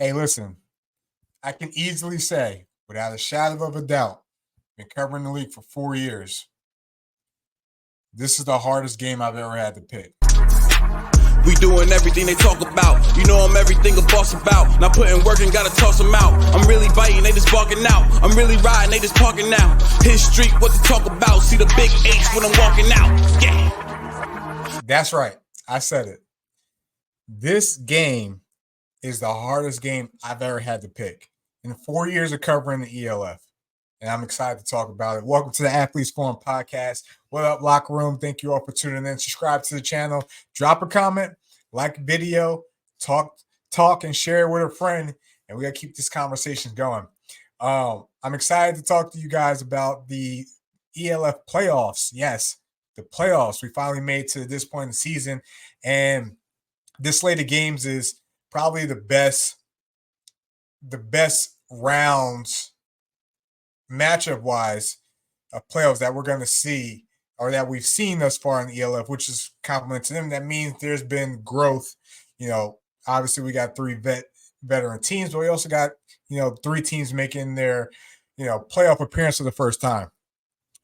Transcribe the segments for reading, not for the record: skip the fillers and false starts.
Hey, listen, I can easily say, without a shadow of a doubt, been covering the league for 4 years. This is the hardest game I've ever had to pick. We doing everything they talk about. You know I'm everything a boss about. Not putting work and gotta toss them out. I'm really biting, they just barking out. I'm really riding, they just parking now. His street, what to talk about. See the big H when I'm walking out. Yeah. That's right. I said it. This game is the hardest game I've ever had to pick in 4 years of covering the ELF. And I'm excited to talk about it. Welcome to the Athletes Forum podcast. What up, Locker Room? Thank you all for tuning in. Subscribe to the channel. Drop a comment, like a video, talk, and share it with a friend. And we got to keep this conversation going. I'm excited to talk to you guys about the ELF playoffs. Yes, the playoffs. We finally made to this point in the season. And this slate of games is probably the best rounds matchup wise of playoffs that we're going to see or that we've seen thus far in the ELF, which is compliment to them. That means there's been growth. You know, obviously we got three veteran teams, but we also got, three teams making their, playoff appearance for the first time.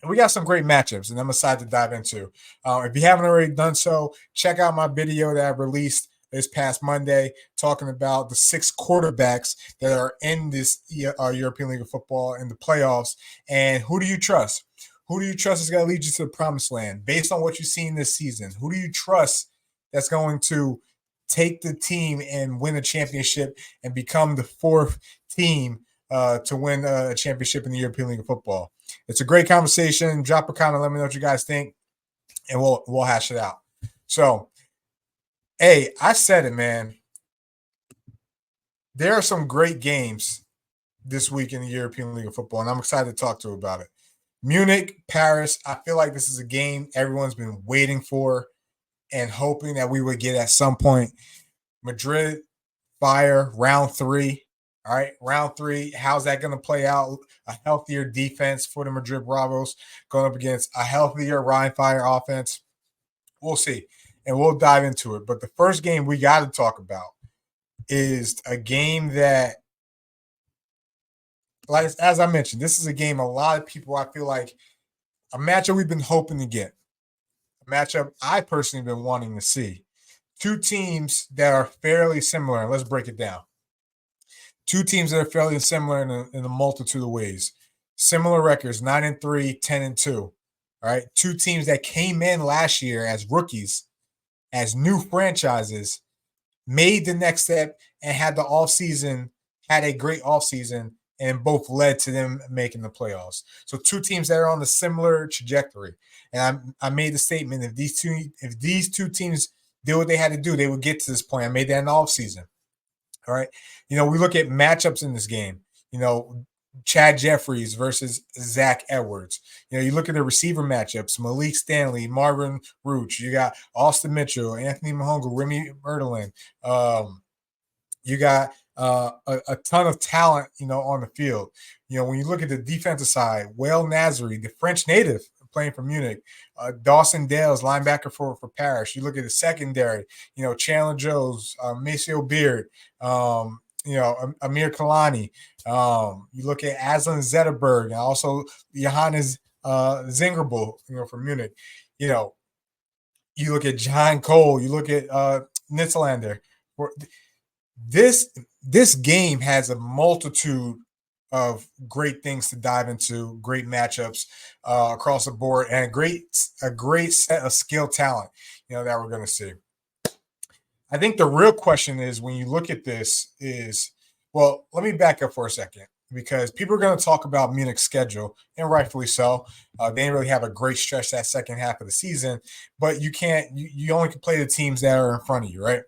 And we got some great matchups, and I'm excited to dive into. If you haven't already done so, check out my video that I released this past Monday, talking about the 6 quarterbacks that are in this European League of Football in the playoffs. And who do you trust? Who do you trust is going to lead you to the promised land based on what you've seen this season? Who do you trust that's going to take the team and win a championship and become the 4th team to win a championship in the European League of Football? It's a great conversation. Drop a comment. Let me know what you guys think, and we'll hash it out. So, hey, I said it, man. There are some great games this week in the European League of Football, and I'm excited to talk to you about it. Munich, Paris, I feel like this is a game everyone's been waiting for and hoping that we would get at some point. Madrid, Fire, round 3. All right, round 3. How's that going to play out? A healthier defense for the Madrid Bravos going up against a healthier Rhein Fire offense. We'll see, and we'll dive into it. But the first game we got to talk about is a game that, like as I mentioned, this is a game a lot of people, I feel like, a matchup we've been hoping to get, a matchup I personally been wanting to see. 2 teams that are fairly similar. Let's break it down. 2 teams that are fairly similar in a multitude of ways. Similar records, 9-3, 10-2. All right, 2 teams that came in last year as rookies, as new franchises, made the next step and had a great offseason, and both led to them making the playoffs. So 2 teams that are on a similar trajectory. And I made the statement, if these two teams did what they had to do, they would get to this point. I made that in the offseason. All right. We look at matchups in this game. Chad Jeffries versus Zach Edwards. You look at the receiver matchups, Malik Stanley, Marvin Rooch. You got Austin Mitchell, Anthony Mahonga, Remy Merdelin. You got a ton of talent, on the field. When you look at the defensive side, Wael Nasri, the French native playing for Munich, Dawson Dales, linebacker for Paris. You look at the secondary, Chandler Jones, Maceo Beard, Amir Kalani. You look at Aslan Zetterberg and also Johannes Zingerbull, for Munich. You look at John Cole. You look at Nitzelander. This game has a multitude of great things to dive into, great matchups across the board, and a great set of skill talent, that we're going to see. I think the real question is, when you look at this, well, let me back up for a second, because people are going to talk about Munich's schedule, and rightfully so. They didn't really have a great stretch that second half of the season, but you only can play the teams that are in front of you, right?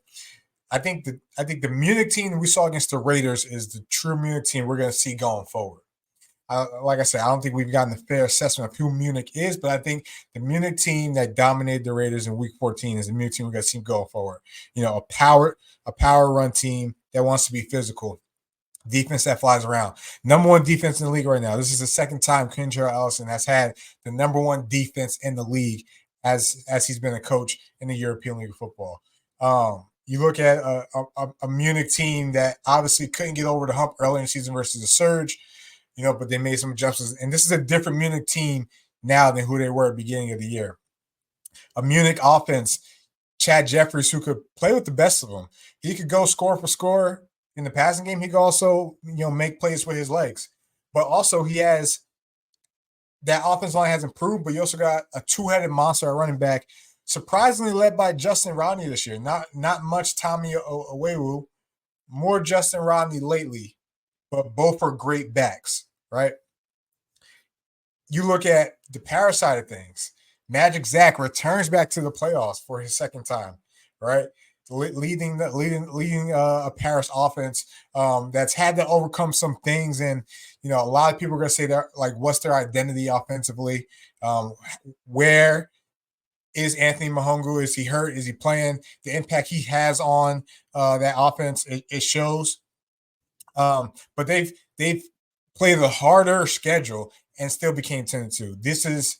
I think the Munich team we saw against the Raiders is the true Munich team we're going to see going forward. Like I said, I don't think we've gotten a fair assessment of who Munich is, but I think the Munich team that dominated the Raiders in Week 14 is the Munich team we're going to see going forward. A power run team that wants to be physical, defense that flies around. Number 1 defense in the league right now. This is the second time Kentrell Ellison has had the number 1 defense in the league as he's been a coach in the European League of Football. You look at a Munich team that obviously couldn't get over the hump early in the season versus the Surge, but they made some adjustments. And this is a different Munich team now than who they were at the beginning of the year. A Munich offense, Chad Jeffries, who could play with the best of them. He could go score for score in the passing game. He could also, make plays with his legs. But also he has that offense line has improved, but you also got a two-headed monster at running back, surprisingly led by Justin Rodney this year. Not much Tommy Awewu, more Justin Rodney lately, but both are great backs, right? You look at the Paris side of things. Magic Zach returns back to the playoffs for his second time, right? Leading a Paris offense that's had to overcome some things, and a lot of people are going to say that, like, what's their identity offensively? Where is Anthony Mahongu? Is he hurt? Is he playing? The impact he has on that offense, it shows. But they've played a harder schedule and still became 10-2. This is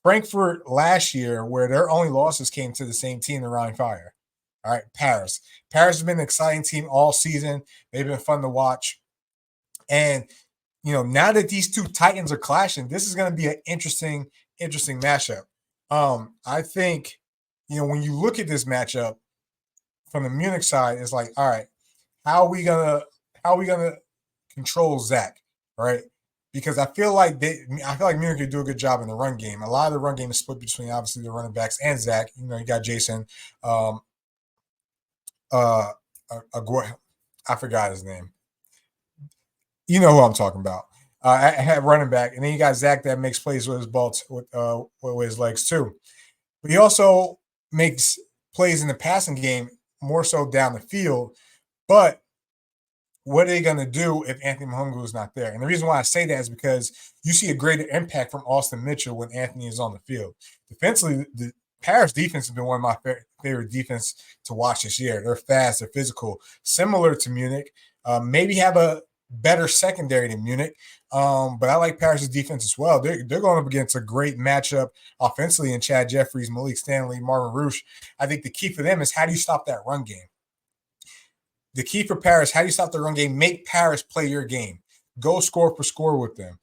Frankfurt last year, where their only losses came to the same team, the Rhein Fire. All right, Paris. Paris has been an exciting team all season. They've been fun to watch. And, now that these two Titans are clashing, this is going to be an interesting matchup. I think, when you look at this matchup from the Munich side, it's like, all right, how are we gonna control Zach, right? Because I feel like Munich could do a good job in the run game. A lot of the run game is split between obviously the running backs and Zach. You got Jason. I forgot his name. You know who I'm talking about. I had running back, and then you got Zach that makes plays with his ball with his legs too. But he also makes plays in the passing game more so down the field. But what are they going to do if Anthony Mahongu is not there? And the reason why I say that is because you see a greater impact from Austin Mitchell when Anthony is on the field. Defensively, the Paris defense has been one of my favorite defense to watch this year. They're fast, they're physical, similar to Munich. Maybe have a better secondary than Munich, but I like Paris' defense as well. They're going up against a great matchup offensively in Chad Jeffries, Malik Stanley, Marvin Roosh. I think the key for them is, how do you stop that run game? The key for Paris, how do you stop the run game? Make Paris play your game. Go score for score with them.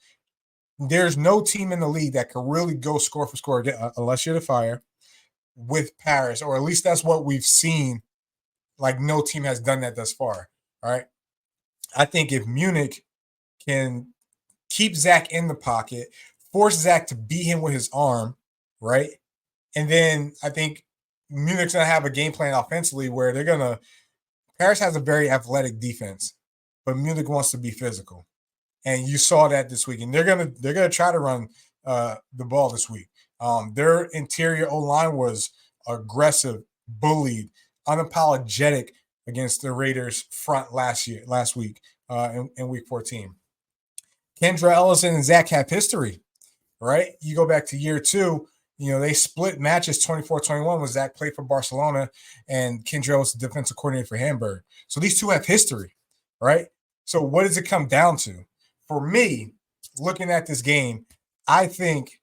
There's no team in the league that can really go score for score, unless you're the Fire, with Paris, or at least that's what we've seen. Like, no team has done that thus far. All right. I think if Munich can keep Zach in the pocket, force Zach to beat him with his arm, right? And then I think Munich's going to have a game plan offensively where Paris has a very athletic defense, but Munich wants to be physical. And you saw that this week. And they're gonna try to run the ball this week. Their interior O-line was aggressive, bullied, unapologetic against the Raiders front last week in week 14. Kendra Ellison and Zach have history, right? You go back to year 2, they split matches 24-21 when Zach played for Barcelona and Kendra was the defensive coordinator for Hamburg. So these two have history, right? So what does it come down to? For me, looking at this game, I think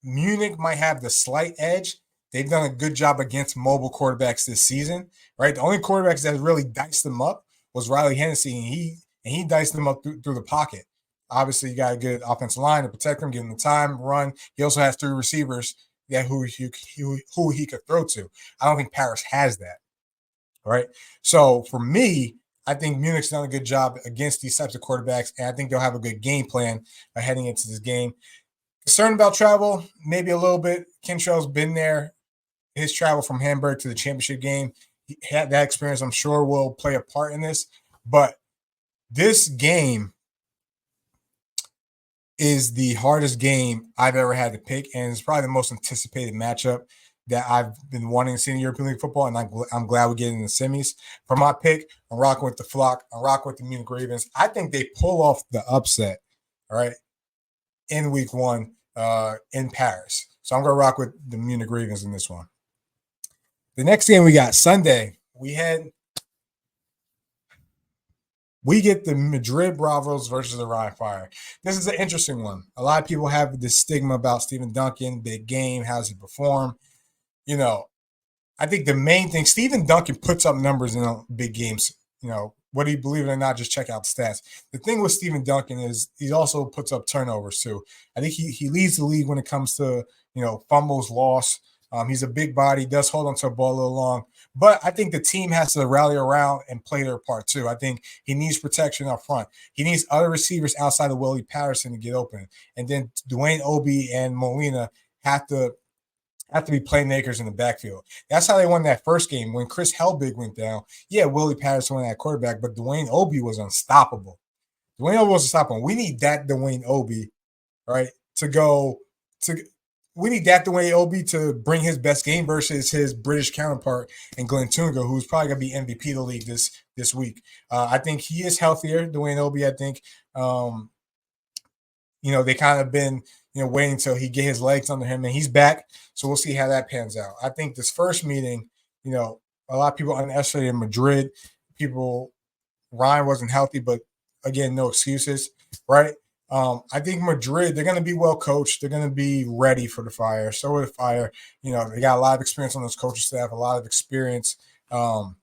Munich might have the slight edge. They've done a good job against mobile quarterbacks this season, right? The only quarterbacks that really diced them up was Riley Hennessy, and he diced them up through the pocket. Obviously, you got a good offensive line to protect him, give him the time, run. He also has 3 receivers who he could throw to. I don't think Paris has that, right? So for me, I think Munich's done a good job against these types of quarterbacks, and I think they'll have a good game plan heading into this game. Concerned about travel, maybe a little bit. Kentrell's been there. His travel from Hamburg to the championship game, he had that experience, I'm sure, will play a part in this. But this game is the hardest game I've ever had to pick, and it's probably the most anticipated matchup that I've been wanting to see in European League football, and I'm glad we get in the semis. For my pick, I'm rocking with the Flock. I'm rocking with the Munich Ravens. I think they pull off the upset, all right, in week 1 in Paris. So I'm going to rock with the Munich Ravens in this one. The next game we got Sunday, we get the Madrid Bravos versus the Rhein Fire. This is an interesting one. A lot of people have this stigma about Stephen Duncan, big game, how does he perform? you know, I think the main thing, Stephen Duncan puts up numbers in big games. Whether you believe it or not, just check out the stats. The thing with Stephen Duncan is he also puts up turnovers too. I think he leads the league when it comes to fumbles lost. He's a big body, does hold onto a ball a little long, but I think the team has to rally around and play their part too. I think he needs protection up front. He needs other receivers outside of Willie Patterson to get open, and then Dwayne Obi and Molina have to be playmakers in the backfield. That's how they won that first game when Chris Helbig went down. Yeah, Willie Patterson went at quarterback, but Dwayne Obi was unstoppable. Dwayne Obi was unstoppable. We need that Dwayne Obi, right, to go to. We need that Dwayne Obi to bring his best game versus his British counterpart in Glenn Tunga, who's probably going to be MVP of the league this week. I think he is healthier, Dwayne Obi. I think they kind of been waiting until he get his legs under him, and he's back. So we'll see how that pans out. I think this first meeting, a lot of people underestimated Madrid. Ryan wasn't healthy, but again, no excuses, right? I think Madrid, they're going to be well coached. They're going to be ready for the Fire. So are the Fire. They got a lot of experience on those coaching staff, a lot of experience on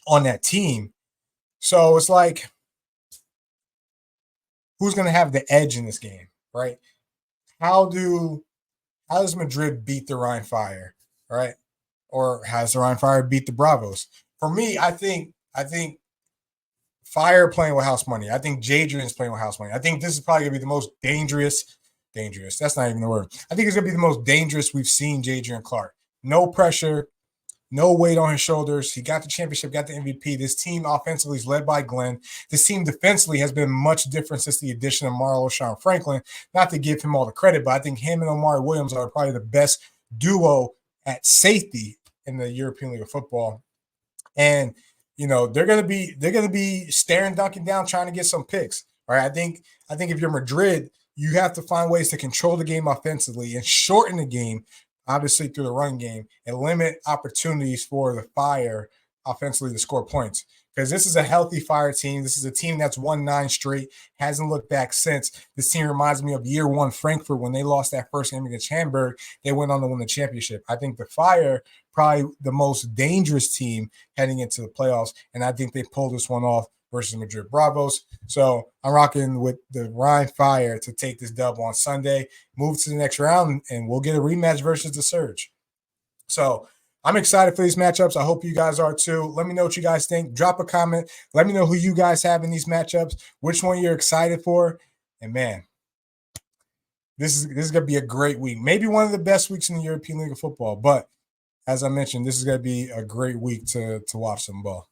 that team. So it's like, who's going to have the edge in this game, right? How does Madrid beat the Rhein Fire, right? Or has the Rhein Fire beat the Bravos? For me, I think Fire playing with house money. I think Jadrian's playing with house money. I think this is probably going to be the most dangerous. That's not even the word. I think it's going to be the most dangerous we've seen Jadrian Clark. No pressure, no weight on his shoulders. He got the championship, got the MVP. This team offensively is led by Glenn. This team defensively has been much different since the addition of Marlo Sean Franklin. Not to give him all the credit, but I think him and Omari Williams are probably the best duo at safety in the European League of Football. And they're gonna be staring Duncan down, trying to get some picks. Right? I think if you're Madrid, you have to find ways to control the game offensively and shorten the game, obviously through the run game, and limit opportunities for the Fire offensively to score points. Because this is a healthy Fire team. This is a team that's won 9 straight, hasn't looked back since. This team reminds me of year 1 Frankfurt when they lost that first game against Hamburg. They went on to win the championship. I think the Fire probably the most dangerous team heading into the playoffs, and I think they pulled this one off versus Madrid Bravos. So I'm rocking with the Rhein Fire to take this dub on Sunday, move to the next round, and we'll get a rematch versus the Surge. So I'm excited for these matchups. I hope you guys are too. Let me know what you guys think. Drop a comment. Let me know who you guys have in these matchups, which one you're excited for. And man, this is going to be a great week. Maybe one of the best weeks in the European League of Football. But as I mentioned, this is going to be a great week to watch some ball.